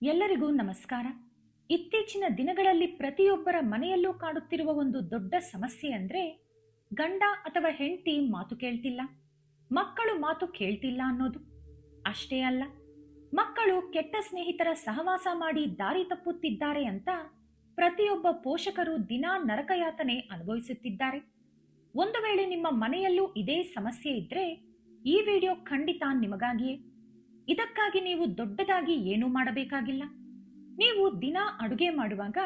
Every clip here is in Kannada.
ಎಲ್ಲರಿಗೂ ನಮಸ್ಕಾರ. ಇತ್ತೀಚಿನ ದಿನಗಳಲ್ಲಿ ಪ್ರತಿಯೊಬ್ಬರ ಮನೆಯಲ್ಲೂ ಕಾಡುತ್ತಿರುವ ಒಂದು ದೊಡ್ಡ ಸಮಸ್ಯೆ ಅಂದ್ರೆ ಗಂಡ ಅಥವಾ ಹೆಂಡತಿ ಮಾತು ಕೇಳ್ತಿಲ್ಲ, ಮಕ್ಕಳು ಮಾತು ಕೇಳ್ತಿಲ್ಲ ಅನ್ನೋದು. ಅಷ್ಟೇ ಅಲ್ಲ, ಮಕ್ಕಳು ಕೆಟ್ಟ ಸ್ನೇಹಿತರ ಸಹವಾಸ ಮಾಡಿ ದಾರಿ ತಪ್ಪುತ್ತಿದ್ದಾರೆ ಅಂತ ಪ್ರತಿಯೊಬ್ಬ ಪೋಷಕರು ದಿನಾ ನರಕಯಾತನೆ ಅನುಭವಿಸುತ್ತಿದ್ದಾರೆ. ಒಂದು ವೇಳೆ ನಿಮ್ಮ ಮನೆಯಲ್ಲೂ ಇದೇ ಸಮಸ್ಯೆ ಇದ್ರೆ ಈ ವಿಡಿಯೋ ಖಂಡಿತ ನಿಮಗಾಗಿಯೇ. ಇದಕ್ಕಾಗಿ ನೀವು ದೊಡ್ಡದಾಗಿ ಏನೂ ಮಾಡಬೇಕಾಗಿಲ್ಲ. ನೀವು ದಿನ ಅಡುಗೆ ಮಾಡುವಾಗ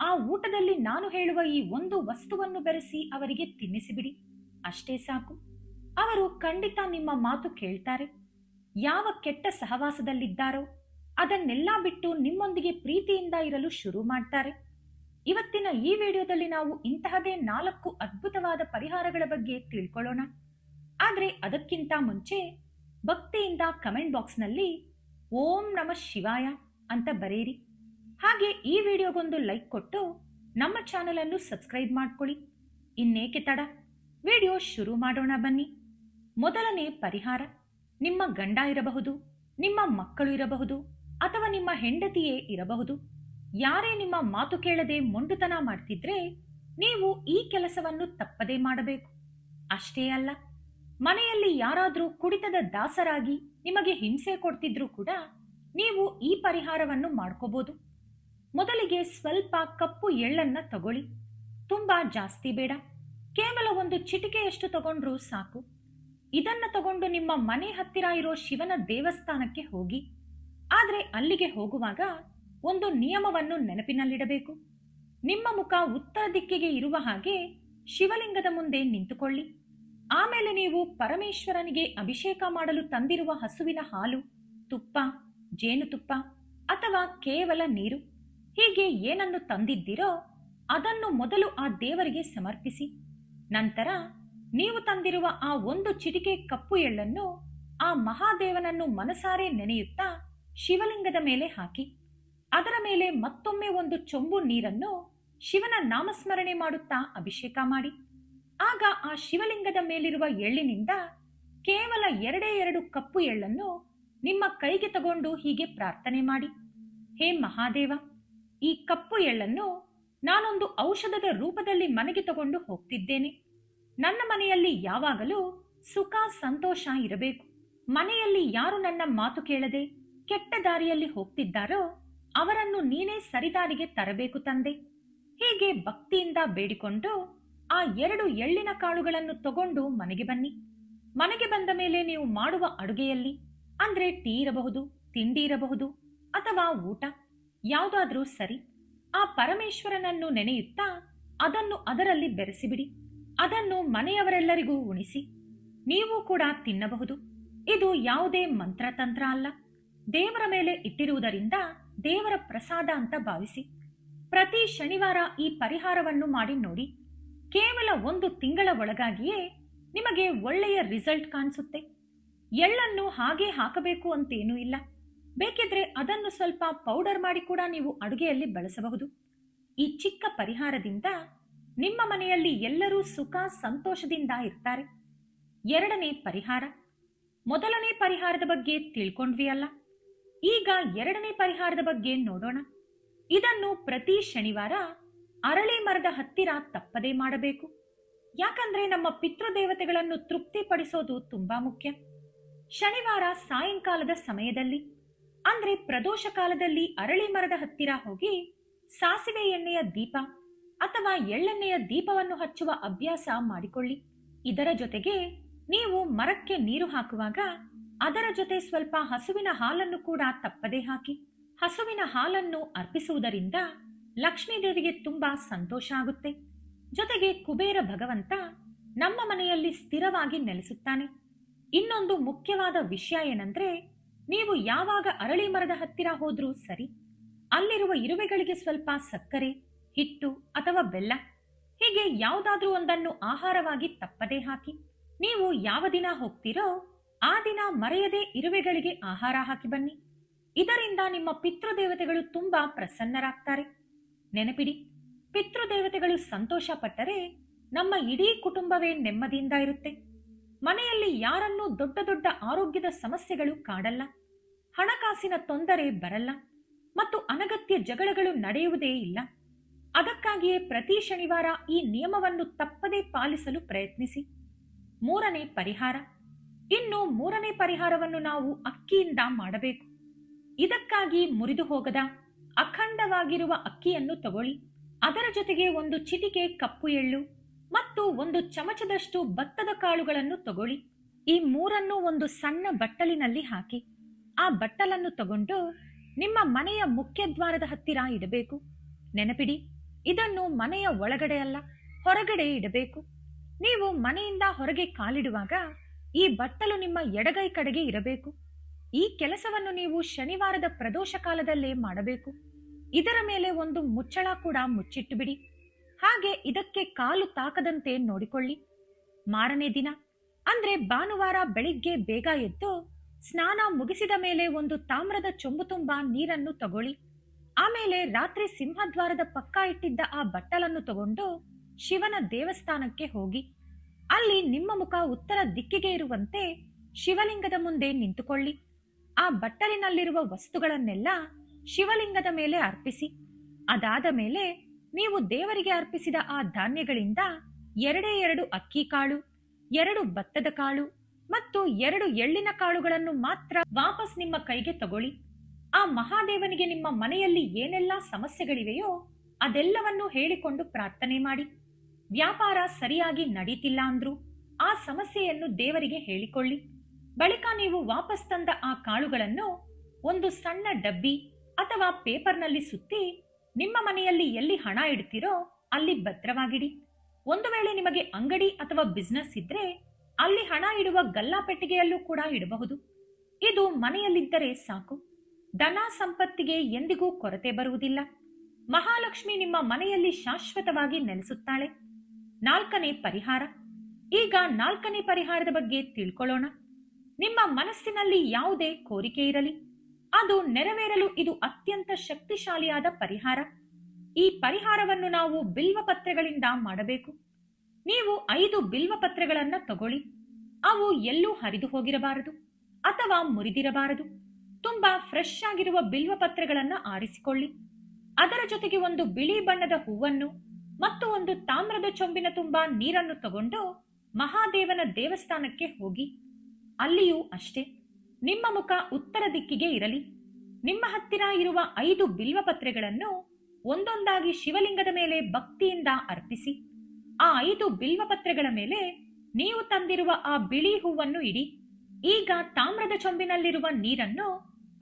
ಆ ಊಟದಲ್ಲಿ ನಾನು ಹೇಳುವ ಈ ಒಂದು ವಸ್ತುವನ್ನು ಬೆರೆಸಿ ಅವರಿಗೆ ತಿನ್ನಿಸಿಬಿಡಿ. ಅಷ್ಟೇ ಸಾಕು. ಅವರು ಖಂಡಿತ ನಿಮ್ಮ ಮಾತು ಕೇಳ್ತಾರೆ. ಯಾವ ಕೆಟ್ಟ ಸಹವಾಸದಲ್ಲಿದ್ದಾರೋ ಅದನ್ನೆಲ್ಲ ಬಿಟ್ಟು ನಿಮ್ಮೊಂದಿಗೆ ಪ್ರೀತಿಯಿಂದ ಇರಲು ಶುರು ಮಾಡ್ತಾರೆ. ಇವತ್ತಿನ ಈ ವಿಡಿಯೋದಲ್ಲಿ ನಾವು ಇಂತಹದೇ 4 ಅದ್ಭುತವಾದ ಪರಿಹಾರಗಳ ಬಗ್ಗೆ ತಿಳ್ಕೊಳ್ಳೋಣ. ಆದ್ರೆ ಅದಕ್ಕಿಂತ ಮುಂಚೆ ಭಕ್ತಿಯಿಂದ ಕಮೆಂಟ್ ಬಾಕ್ಸ್ನಲ್ಲಿ ಓಂ ನಮಃ ಶಿವಾಯ ಅಂತ ಬರೆಯಿರಿ. ಹಾಗೆ ಈ ವಿಡಿಯೋಗೊಂದು ಲೈಕ್ ಕೊಟ್ಟು ನಮ್ಮ ಚಾನೆಲ್ ಅನ್ನು ಸಬ್ಸ್ಕ್ರೈಬ್ ಮಾಡ್ಕೊಳ್ಳಿ. ಇನ್ನೇಕೆ ತಡ, ವಿಡಿಯೋ ಶುರು ಮಾಡೋಣ ಬನ್ನಿ. ಮೊದಲನೇ ಪರಿಹಾರ, ನಿಮ್ಮ ಗಂಡ ಇರಬಹುದು, ನಿಮ್ಮ ಮಕ್ಕಳು ಇರಬಹುದು, ಅಥವಾ ನಿಮ್ಮ ಹೆಂಡತಿಯೇ ಇರಬಹುದು. ಯಾರೇ ನಿಮ್ಮ ಮಾತು ಕೇಳದೆ ಮೊಂಡುತನ ಮಾಡ್ತಿದ್ರೆ ನೀವು ಈ ಕೆಲಸವನ್ನು ತಪ್ಪದೇ ಮಾಡಬೇಕು. ಅಷ್ಟೇ ಅಲ್ಲ, ಮನೆಯಲ್ಲಿ ಯಾರಾದ್ರೂ ಕುಡಿತದ ದಾಸರಾಗಿ ನಿಮಗೆ ಹಿಂಸೆ ಕೊಡ್ತಿದ್ರು ಕೂಡ ನೀವು ಈ ಪರಿಹಾರವನ್ನು ಮಾಡ್ಕೋಬಹುದು. ಮೊದಲಿಗೆ ಸ್ವಲ್ಪ ಕಪ್ಪು ಎಳ್ಳನ್ನ ತಗೊಳ್ಳಿ. ತುಂಬಾ ಜಾಸ್ತಿ ಬೇಡ, ಕೇವಲ ಒಂದು ಚಿಟಿಕೆಯಷ್ಟು ತಗೊಂಡ್ರೂ ಸಾಕು. ಇದನ್ನ ತಗೊಂಡು ನಿಮ್ಮ ಮನೆ ಹತ್ತಿರ ಇರೋ ಶಿವನ ದೇವಸ್ಥಾನಕ್ಕೆ ಹೋಗಿ. ಆದ್ರೆ ಅಲ್ಲಿಗೆ ಹೋಗುವಾಗ ಒಂದು ನಿಯಮವನ್ನು ನೆನಪಿನಲ್ಲಿಡಬೇಕು. ನಿಮ್ಮ ಮುಖ ಉತ್ತರ ದಿಕ್ಕಿಗೆ ಇರುವ ಹಾಗೆ ಶಿವಲಿಂಗದ ಮುಂದೆ ನಿಂತುಕೊಳ್ಳಿ. ಆಮೇಲೆ ನೀವು ಪರಮೇಶ್ವರನಿಗೆ ಅಭಿಷೇಕ ಮಾಡಲು ತಂದಿರುವ ಹಸುವಿನ ಹಾಲು, ತುಪ್ಪ, ಜೇನುತುಪ್ಪ ಅಥವಾ ಕೇವಲ ನೀರು, ಹೀಗೆ ಏನನ್ನು ತಂದಿದ್ದೀರೋ ಅದನ್ನು ಮೊದಲು ಆ ದೇವರಿಗೆ ಸಮರ್ಪಿಸಿ. ನಂತರ ನೀವು ತಂದಿರುವ ಆ ಒಂದು ಚಿಟಿಕೆ ಕಪ್ಪು ಎಳ್ಳನ್ನು ಆ ಮಹಾದೇವನನ್ನು ಮನಸಾರೆ ನೆನೆಯುತ್ತಾ ಶಿವಲಿಂಗದ ಮೇಲೆ ಹಾಕಿ. ಅದರ ಮೇಲೆ ಮತ್ತೊಮ್ಮೆ ಒಂದು ಚೊಂಬು ನೀರನ್ನು ಶಿವನ ನಾಮಸ್ಮರಣೆ ಮಾಡುತ್ತಾ ಅಭಿಷೇಕ ಮಾಡಿ. ಆಗ ಆ ಶಿವಲಿಂಗದ ಮೇಲಿರುವ ಎಳ್ಳಿನಿಂದ ಕೇವಲ 2 ಕಪ್ಪು ಎಳ್ಳನ್ನು ನಿಮ್ಮ ಕೈಗೆ ತಗೊಂಡು ಹೀಗೆ ಪ್ರಾರ್ಥನೆ ಮಾಡಿ. ಹೇ ಮಹಾದೇವ, ಈ ಕಪ್ಪು ಎಳ್ಳನ್ನು ನಾನೊಂದು ಔಷಧದ ರೂಪದಲ್ಲಿ ಮನೆಗೆ ತಗೊಂಡು ಹೋಗ್ತಿದ್ದೇನೆ. ನನ್ನ ಮನೆಯಲ್ಲಿ ಯಾವಾಗಲೂ ಸುಖ ಸಂತೋಷ ಇರಬೇಕು. ಮನೆಯಲ್ಲಿ ಯಾರು ನನ್ನ ಮಾತು ಕೇಳದೆ ಕೆಟ್ಟ ದಾರಿಯಲ್ಲಿ ಹೋಗ್ತಿದ್ದಾರೋ ಅವರನ್ನು ನೀನೇ ಸರಿದಾರಿಗೆ ತರಬೇಕು ತಂದೆ. ಹೀಗೆ ಭಕ್ತಿಯಿಂದ ಬೇಡಿಕೊಂಡು ಆ 2 ಎಳ್ಳಿನ ಕಾಳುಗಳನ್ನು ತಗೊಂಡು ಮನೆಗೆ ಬನ್ನಿ. ಮನೆಗೆ ಬಂದ ಮೇಲೆ ನೀವು ಮಾಡುವ ಅಡುಗೆಯಲ್ಲಿ, ಅಂದ್ರೆ ಟೀ ಇರಬಹುದು, ತಿಂಡಿ ಇರಬಹುದು, ಅಥವಾ ಊಟ ಯಾವುದಾದ್ರೂ ಸರಿ, ಆ ಪರಮೇಶ್ವರನನ್ನು ನೆನೆಯುತ್ತಾ ಅದನ್ನು ಅದರಲ್ಲಿ ಬೆರೆಸಿಬಿಡಿ. ಅದನ್ನು ಮನೆಯವರೆಲ್ಲರಿಗೂ ಉಣಿಸಿ. ನೀವು ಕೂಡ ತಿನ್ನಬಹುದು. ಇದು ಯಾವುದೇ ಮಂತ್ರತಂತ್ರ ಅಲ್ಲ, ದೇವರ ಮೇಲೆ ಇಟ್ಟಿರುವುದರಿಂದ ದೇವರ ಪ್ರಸಾದ ಅಂತ ಭಾವಿಸಿ. ಪ್ರತಿ ಶನಿವಾರ ಈ ಪರಿಹಾರವನ್ನು ಮಾಡಿ ನೋಡಿ. ಕೇವಲ 1 ತಿಂಗಳ ಒಳಗಾಗಿಯೇ ನಿಮಗೆ ಒಳ್ಳೆಯ ರಿಸಲ್ಟ್ ಕಾಣಿಸುತ್ತೆ. ಎಳ್ಳನ್ನು ಹಾಗೆ ಹಾಕಬೇಕು ಅಂತೇನೂ ಇಲ್ಲ. ಬೇಕಿದ್ರೆ ಅದನ್ನು ಸ್ವಲ್ಪ ಪೌಡರ್ ಮಾಡಿ ಕೂಡ ನೀವು ಅಡುಗೆಯಲ್ಲಿ ಬಳಸಬಹುದು. ಈ ಚಿಕ್ಕ ಪರಿಹಾರದಿಂದ ನಿಮ್ಮ ಮನೆಯಲ್ಲಿ ಎಲ್ಲರೂ ಸುಖ ಸಂತೋಷದಿಂದ ಇರ್ತಾರೆ. 2ನೇ ಪರಿಹಾರ. ಮೊದಲನೇ ಪರಿಹಾರದ ಬಗ್ಗೆ ತಿಳ್ಕೊಂಡ್ವಿ ಅಲ್ಲ, ಈಗ 2ನೇ ಪರಿಹಾರದ ಬಗ್ಗೆ ನೋಡೋಣ. ಇದನ್ನು ಪ್ರತಿ ಶನಿವಾರ ಅರಳಿ ಮರದ ಹತ್ತಿರ ತಪ್ಪದೇ ಮಾಡಬೇಕು. ಯಾಕಂದ್ರೆ ನಮ್ಮ ಪಿತೃದೇವತೆಗಳನ್ನು ತೃಪ್ತಿಪಡಿಸೋದು ತುಂಬಾ ಮುಖ್ಯ. ಶನಿವಾರ ಸಾಯಂಕಾಲದ ಸಮಯದಲ್ಲಿ, ಅಂದ್ರೆ ಪ್ರದೋಷ ಕಾಲದಲ್ಲಿ ಅರಳಿ ಮರದ ಹತ್ತಿರ ಹೋಗಿ ಸಾಸಿವೆ ಎಣ್ಣೆಯ ದೀಪ ಅಥವಾ ಎಳ್ಳೆಣ್ಣೆಯ ದೀಪವನ್ನು ಹಚ್ಚುವ ಅಭ್ಯಾಸ ಮಾಡಿಕೊಳ್ಳಿ. ಇದರ ಜೊತೆಗೆ ನೀವು ಮರಕ್ಕೆ ನೀರು ಹಾಕುವಾಗ ಅದರ ಜೊತೆ ಸ್ವಲ್ಪ ಹಸುವಿನ ಹಾಲನ್ನು ಕೂಡ ತಪ್ಪದೇ ಹಾಕಿ. ಹಸುವಿನ ಹಾಲನ್ನು ಅರ್ಪಿಸುವುದರಿಂದ ಲಕ್ಷ್ಮೀ ದೇವಿಗೆ ತುಂಬಾ ಸಂತೋಷ ಆಗುತ್ತೆ. ಜೊತೆಗೆ ಕುಬೇರ ಭಗವಂತ ನಮ್ಮ ಮನೆಯಲ್ಲಿ ಸ್ಥಿರವಾಗಿ ನೆಲೆಸುತ್ತಾನೆ. ಇನ್ನೊಂದು ಮುಖ್ಯವಾದ ವಿಷಯ ಏನಂದ್ರೆ, ನೀವು ಯಾವಾಗ ಅರಳಿ ಮರದ ಹತ್ತಿರ ಹೋದ್ರೂ ಸರಿ, ಅಲ್ಲಿರುವ ಇರುವೆಗಳಿಗೆ ಸ್ವಲ್ಪ ಸಕ್ಕರೆ, ಹಿಟ್ಟು ಅಥವಾ ಬೆಲ್ಲ, ಹೀಗೆ ಯಾವುದಾದ್ರೂ ಒಂದನ್ನು ಆಹಾರವಾಗಿ ತಪ್ಪದೇ ಹಾಕಿ. ನೀವು ಯಾವ ದಿನ ಹೋಗ್ತೀರೋ ಆ ದಿನ ಮರೆಯದೆ ಇರುವೆಗಳಿಗೆ ಆಹಾರ ಹಾಕಿ ಬನ್ನಿ. ಇದರಿಂದ ನಿಮ್ಮ ಪಿತೃದೇವತೆಗಳು ತುಂಬಾ ಪ್ರಸನ್ನರಾಗ್ತಾರೆ. ನೆನಪಿಡಿ, ಪಿತೃದೇವತೆಗಳು ಸಂತೋಷ ಪಟ್ಟರೆ ನಮ್ಮ ಇಡೀ ಕುಟುಂಬವೇ ನೆಮ್ಮದಿಯಿಂದ ಇರುತ್ತೆ. ಮನೆಯಲ್ಲಿ ಯಾರನ್ನೂ ದೊಡ್ಡ ದೊಡ್ಡ ಆರೋಗ್ಯದ ಸಮಸ್ಯೆಗಳು ಕಾಡಲ್ಲ, ಹಣಕಾಸಿನ ತೊಂದರೆ ಬರಲ್ಲ. ಮತ್ತು ಅನಗತ್ಯ ಜಗಳಗಳು ನಡೆಯುವುದೇ ಇಲ್ಲ. ಅದಕ್ಕಾಗಿಯೇ ಪ್ರತಿ ಶನಿವಾರ ಈ ನಿಯಮವನ್ನು ತಪ್ಪದೇ ಪಾಲಿಸಲು ಪ್ರಯತ್ನಿಸಿ. ಮೂರನೇ ಪರಿಹಾರ. ಇನ್ನು ಮೂರನೇ ಪರಿಹಾರವನ್ನು ನಾವು ಅಕ್ಕಿಯಿಂದ ಮಾಡಬೇಕು. ಇದಕ್ಕಾಗಿ ಮುರಿದು ಹೋಗದ ಅಖಂಡವಾಗಿರುವ ಅಕ್ಕಿಯನ್ನು ತಗೊಳ್ಳಿ. ಅದರ ಜೊತೆಗೆ ಒಂದು ಚಿಟಿಕೆ ಕಪ್ಪು ಎಳ್ಳು ಮತ್ತು ಒಂದು ಚಮಚದಷ್ಟು ಭತ್ತದ ಕಾಳುಗಳನ್ನು ತಗೊಳ್ಳಿ. ಈ ಮೂರನ್ನು ಒಂದು ಸಣ್ಣ ಬಟ್ಟಲಿನಲ್ಲಿ ಹಾಕಿ ಆ ಬಟ್ಟಲನ್ನು ತಗೊಂಡು ನಿಮ್ಮ ಮನೆಯ ಮುಖ್ಯ ದ್ವಾರದ ಹತ್ತಿರ ಇಡಬೇಕು. ನೆನಪಿಡಿ, ಇದನ್ನು ಮನೆಯ ಒಳಗಡೆ ಅಲ್ಲ, ಹೊರಗಡೆ ಇಡಬೇಕು. ನೀವು ಮನೆಯಿಂದ ಹೊರಗೆ ಕಾಲಿಡುವಾಗ ಈ ಬಟ್ಟಲು ನಿಮ್ಮ ಎಡಗೈ ಕಡೆಗೆ ಇರಬೇಕು. ಈ ಕೆಲಸವನ್ನು ನೀವು ಶನಿವಾರದ ಪ್ರದೋಷ ಕಾಲದಲ್ಲೇ ಮಾಡಬೇಕು. ಇದರ ಮೇಲೆ ಒಂದು ಮುಚ್ಚಳ ಕೂಡ ಮುಚ್ಚಿಟ್ಟು ಬಿಡಿ. ಹಾಗೆ ಇದಕ್ಕೆ ಕಾಲು ತಾಕದಂತೆ ನೋಡಿಕೊಳ್ಳಿ. ಮಾರನೇ ದಿನ ಅಂದ್ರೆ ಭಾನುವಾರ ಬೆಳಿಗ್ಗೆ ಬೇಗ ಎದ್ದು ಸ್ನಾನ ಮುಗಿಸಿದ ಮೇಲೆ ಒಂದು ತಾಮ್ರದ ಚೊಂಬು ತುಂಬಾ ನೀರನ್ನು ತಗೊಳ್ಳಿ. ಆಮೇಲೆ ರಾತ್ರಿ ಸಿಂಹದ್ವಾರದ ಪಕ್ಕ ಇಟ್ಟಿದ್ದ ಆ ಬಟ್ಟಲನ್ನು ತಗೊಂಡು ಶಿವನ ದೇವಸ್ಥಾನಕ್ಕೆ ಹೋಗಿ ಅಲ್ಲಿ ನಿಮ್ಮ ಮುಖ ಉತ್ತರ ದಿಕ್ಕಿಗೆ ಇರುವಂತೆ ಶಿವಲಿಂಗದ ಮುಂದೆ ನಿಂತುಕೊಳ್ಳಿ. ಆ ಬಟ್ಟಲಿನಲ್ಲಿರುವ ವಸ್ತುಗಳನ್ನೆಲ್ಲ ಶಿವಲಿಂಗದ ಮೇಲೆ ಅರ್ಪಿಸಿ. ಅದಾದ ಮೇಲೆ ನೀವು ದೇವರಿಗೆ ಅರ್ಪಿಸಿದ ಆ ಧಾನ್ಯಗಳಿಂದ 2 ಅಕ್ಕಿ ಕಾಳು, 2 ಭತ್ತದ ಕಾಳು ಮತ್ತು 2 ಎಳ್ಳಿನ ಕಾಳುಗಳನ್ನು ಮಾತ್ರ ವಾಪಸ್ ನಿಮ್ಮ ಕೈಗೆ ತಗೊಳ್ಳಿ. ಆ ಮಹಾದೇವನಿಗೆ ನಿಮ್ಮ ಮನೆಯಲ್ಲಿ ಏನೆಲ್ಲಾ ಸಮಸ್ಯೆಗಳಿವೆಯೋ ಅದೆಲ್ಲವನ್ನು ಹೇಳಿಕೊಂಡು ಪ್ರಾರ್ಥನೆ ಮಾಡಿ. ವ್ಯಾಪಾರ ಸರಿಯಾಗಿ ನಡೀತಿಲ್ಲ ಅಂದ್ರೂ ಆ ಸಮಸ್ಯೆಯನ್ನು ದೇವರಿಗೆ ಹೇಳಿಕೊಳ್ಳಿ. ಬಳಿಕ ನೀವು ವಾಪಸ್ ತಂದ ಆ ಕಾಳುಗಳನ್ನು ಒಂದು ಸಣ್ಣ ಡಬ್ಬಿ ಅಥವಾ ಪೇಪರ್ನಲ್ಲಿ ಸುತ್ತಿ ನಿಮ್ಮ ಮನೆಯಲ್ಲಿ ಎಲ್ಲಿ ಹಣ ಇಡ್ತೀರೋ ಅಲ್ಲಿ ಭದ್ರವಾಗಿಡಿ. ಒಂದು ವೇಳೆ ನಿಮಗೆ ಅಂಗಡಿ ಅಥವಾ ಬಿಸ್ನೆಸ್ ಇದ್ರೆ ಅಲ್ಲಿ ಹಣ ಇಡುವ ಗಲ್ಲಾಪೆಟ್ಟಿಗೆಯಲ್ಲೂ ಕೂಡ ಇಡಬಹುದು. ಇದು ಮನೆಯಲ್ಲಿದ್ದರೆ ಸಾಕು. ಧನ ಸಂಪತ್ತಿಗೆ ಎಂದಿಗೂ ಕೊರತೆ ಬರುವುದಿಲ್ಲ. ಮಹಾಲಕ್ಷ್ಮಿ ನಿಮ್ಮ ಮನೆಯಲ್ಲಿ ಶಾಶ್ವತವಾಗಿ ನೆಲೆಸುತ್ತಾಳೆ. 4ನೇ ಪರಿಹಾರ. ಈಗ 4ನೇ ಪರಿಹಾರದ ಬಗ್ಗೆ ತಿಳ್ಕೊಳ್ಳೋಣ. ನಿಮ್ಮ ಮನಸ್ಸಿನಲ್ಲಿ ಯಾವುದೇ ಕೋರಿಕೆ ಇರಲಿ, ಅದು ನೆರವೇರಲು ಇದು ಅತ್ಯಂತ ಶಕ್ತಿಶಾಲಿಯಾದ ಪರಿಹಾರ. ಈ ಪರಿಹಾರವನ್ನು ನಾವು ಬಿಲ್ವ ಪತ್ರೆಗಳಿಂದ ಮಾಡಬೇಕು. ನೀವು 5 ಬಿಲ್ವ ಪತ್ರೆಗಳನ್ನ ತಗೊಳ್ಳಿ. ಅವು ಎಲ್ಲೂ ಹರಿದು ಹೋಗಿರಬಾರದು ಅಥವಾ ಮುರಿದಿರಬಾರದು. ತುಂಬಾ ಫ್ರೆಶ್ ಆಗಿರುವ ಬಿಲ್ವ ಪತ್ರೆಗಳನ್ನ ಆರಿಸಿಕೊಳ್ಳಿ. ಅದರ ಜೊತೆಗೆ ಒಂದು ಬಿಳಿ ಬಣ್ಣದ ಹೂವನ್ನು ಮತ್ತು ಒಂದು ತಾಮ್ರದ ಚೊಂಬಿನ ತುಂಬಾ ನೀರನ್ನು ತಗೊಂಡು ಮಹಾದೇವನ ದೇವಸ್ಥಾನಕ್ಕೆ ಹೋಗಿ. ಅಲ್ಲಿಯೂ ಅಷ್ಟೇ, ನಿಮ್ಮ ಮುಖ ಉತ್ತರ ದಿಕ್ಕಿಗೆ ಇರಲಿ. ನಿಮ್ಮ ಹತ್ತಿರ ಇರುವ 5 ಬಿಲ್ವ ಪತ್ರೆಗಳನ್ನು ಒಂದೊಂದಾಗಿ ಶಿವಲಿಂಗದ ಮೇಲೆ ಭಕ್ತಿಯಿಂದ ಅರ್ಪಿಸಿ. ಆ 5 ಬಿಲ್ವ ಪತ್ರೆಗಳ ಮೇಲೆ ನೀವು ತಂದಿರುವ ಆ ಬಿಳಿ ಹೂವನ್ನು ಇಡಿ. ಈಗ ತಾಮ್ರದ ಚೊಂಬಿನಲ್ಲಿರುವ ನೀರನ್ನು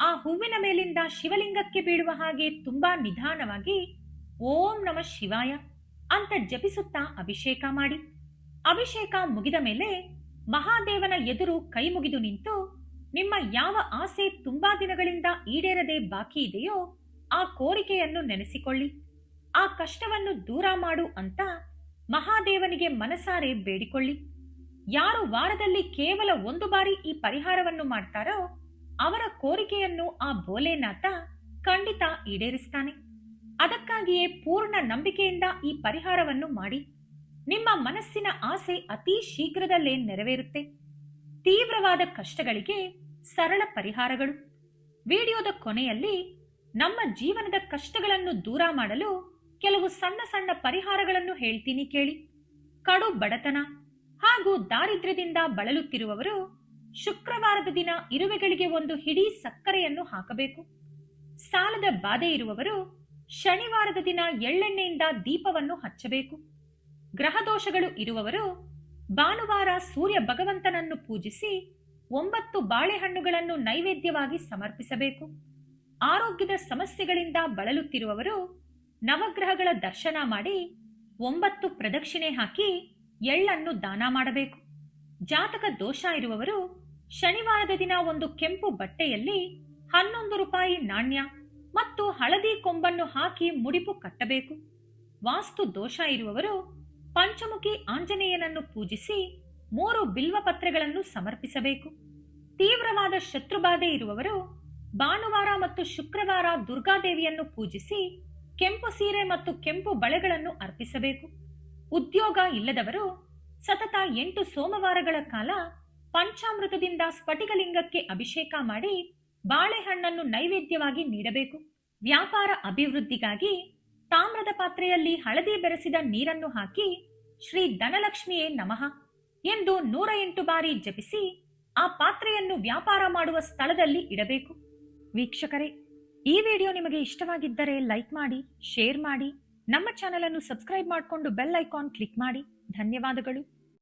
ಆ ಹೂವಿನ ಮೇಲಿಂದ ಶಿವಲಿಂಗಕ್ಕೆ ಬೀಳುವ ಹಾಗೆ ತುಂಬಾ ನಿಧಾನವಾಗಿ ಓಂ ನಮಃ ಶಿವಾಯ ಅಂತ ಜಪಿಸುತ್ತಾ ಅಭಿಷೇಕ ಮಾಡಿ. ಅಭಿಷೇಕ ಮುಗಿದ ಮೇಲೆ ಮಹಾದೇವನ ಎದುರು ಕೈ ಮುಗಿದು ನಿಂತು ನಿಮ್ಮ ಯಾವ ಆಸೆ ತುಂಬಾ ದಿನಗಳಿಂದ ಈಡೇರದೆ ಬಾಕಿ ಇದೆಯೋ ಆ ಕೋರಿಕೆಯನ್ನು ನೆನೆಸಿಕೊಳ್ಳಿ. ಆ ಕಷ್ಟವನ್ನು ದೂರ ಮಾಡು ಅಂತ ಮಹಾದೇವನಿಗೆ ಮನಸಾರೆ ಬೇಡಿಕೊಳ್ಳಿ. ಯಾರು ವಾರದಲ್ಲಿ ಕೇವಲ 1 ಬಾರಿ ಈ ಪರಿಹಾರವನ್ನು ಮಾಡ್ತಾರೋ ಅವರ ಕೋರಿಕೆಯನ್ನು ಆ ಭೋಲೆನಾಥ ಖಂಡಿತ ಈಡೇರಿಸ್ತಾನೆ. ಅದಕ್ಕಾಗಿಯೇ ಪೂರ್ಣ ನಂಬಿಕೆಯಿಂದ ಈ ಪರಿಹಾರವನ್ನು ಮಾಡಿ. ನಿಮ್ಮ ಮನಸ್ಸಿನ ಆಸೆ ಅತಿ ಶೀಘ್ರದಲ್ಲೇ ನೆರವೇರುತ್ತೆ. ತೀವ್ರವಾದ ಕಷ್ಟಗಳಿಗೆ ಸರಳ ಪರಿಹಾರಗಳು. ವಿಡಿಯೋದ ಕೊನೆಯಲ್ಲಿ ನಮ್ಮ ಜೀವನದ ಕಷ್ಟಗಳನ್ನು ದೂರ ಮಾಡಲು ಕೆಲವು ಸಣ್ಣ ಸಣ್ಣ ಪರಿಹಾರಗಳನ್ನು ಹೇಳ್ತೀನಿ ಕೇಳಿ. ಕಡು ಬಡತನ ಹಾಗೂ ದಾರಿದ್ರ್ಯದಿಂದ ಬಳಲುತ್ತಿರುವವರು ಶುಕ್ರವಾರದ ದಿನ ಇರುವೆಗಳಿಗೆ ಒಂದು ಹಿಡಿ ಸಕ್ಕರೆಯನ್ನು ಹಾಕಬೇಕು. ಸಾಲದ ಬಾಧೆ ಇರುವವರು ಶನಿವಾರದ ದಿನ ಎಳ್ಳೆಣ್ಣೆಯಿಂದ ದೀಪವನ್ನು ಹಚ್ಚಬೇಕು. ಗ್ರಹದೋಷಗಳು ಇರುವವರು ಭಾನುವಾರ ಸೂರ್ಯ ಭಗವಂತನನ್ನು ಪೂಜಿಸಿ 9 ಬಾಳೆಹಣ್ಣುಗಳನ್ನು ನೈವೇದ್ಯವಾಗಿ ಸಮರ್ಪಿಸಬೇಕು. ಆರೋಗ್ಯದ ಸಮಸ್ಯೆಗಳಿಂದ ಬಳಲುತ್ತಿರುವವರು ನವಗ್ರಹಗಳ ದರ್ಶನ ಮಾಡಿ 9 ಪ್ರದಕ್ಷಿಣೆ ಹಾಕಿ ಎಳ್ಳನ್ನು ದಾನ ಮಾಡಬೇಕು. ಜಾತಕ ದೋಷ ಇರುವವರು ಶನಿವಾರದ ದಿನ ಒಂದು ಕೆಂಪು ಬಟ್ಟೆಯಲ್ಲಿ 11 ರೂಪಾಯಿ ನಾಣ್ಯ ಮತ್ತು ಹಳದಿ ಕೊಂಬನ್ನು ಹಾಕಿ ಮುಡಿಪು ಕಟ್ಟಬೇಕು. ವಾಸ್ತು ದೋಷ ಇರುವವರು ಪಂಚಮುಖಿ ಆಂಜನೇಯನನ್ನು ಪೂಜಿಸಿ 3 ಬಿಲ್ವ ಪತ್ರೆಗಳನ್ನು ಸಮರ್ಪಿಸಬೇಕು. ತೀವ್ರವಾದ ಶತ್ರುಬಾಧೆ ಇರುವವರು ಭಾನುವಾರ ಮತ್ತು ಶುಕ್ರವಾರ ದುರ್ಗಾದೇವಿಯನ್ನು ಪೂಜಿಸಿ ಕೆಂಪು ಸೀರೆ ಮತ್ತು ಕೆಂಪು ಬಳೆಗಳನ್ನು ಅರ್ಪಿಸಬೇಕು. ಉದ್ಯೋಗ ಇಲ್ಲದವರು ಸತತ 8 ಸೋಮವಾರಗಳ ಕಾಲ ಪಂಚಾಮೃತದಿಂದ ಸ್ಫಟಿಕಲಿಂಗಕ್ಕೆ ಅಭಿಷೇಕ ಮಾಡಿ ಬಾಳೆಹಣ್ಣನ್ನು ನೈವೇದ್ಯವಾಗಿ ನೀಡಬೇಕು. ವ್ಯಾಪಾರ ಅಭಿವೃದ್ಧಿಗಾಗಿ ತಾಮ್ರದ ಪಾತ್ರೆಯಲ್ಲಿ ಹಳದಿ ಬೆರೆಸಿದ ನೀರನ್ನು ಹಾಕಿ ಶ್ರೀ ಧನಲಕ್ಷ್ಮಿಯೇ ನಮಃ ಎಂದು 108 ಬಾರಿ ಜಪಿಸಿ ಆ ಪಾತ್ರೆಯನ್ನು ವ್ಯಾಪಾರ ಮಾಡುವ ಸ್ಥಳದಲ್ಲಿ ಇಡಬೇಕು. ವೀಕ್ಷಕರೇ, ಈ ವಿಡಿಯೋ ನಿಮಗೆ ಇಷ್ಟವಾಗಿದ್ದರೆ ಲೈಕ್ ಮಾಡಿ, ಶೇರ್ ಮಾಡಿ, ನಮ್ಮ ಚಾನೆಲ್ ಅನ್ನು ಸಬ್ಸ್ಕ್ರೈಬ್ ಮಾಡಿಕೊಂಡು ಬೆಲ್ ಐಕಾನ್ ಕ್ಲಿಕ್ ಮಾಡಿ. ಧನ್ಯವಾದಗಳು.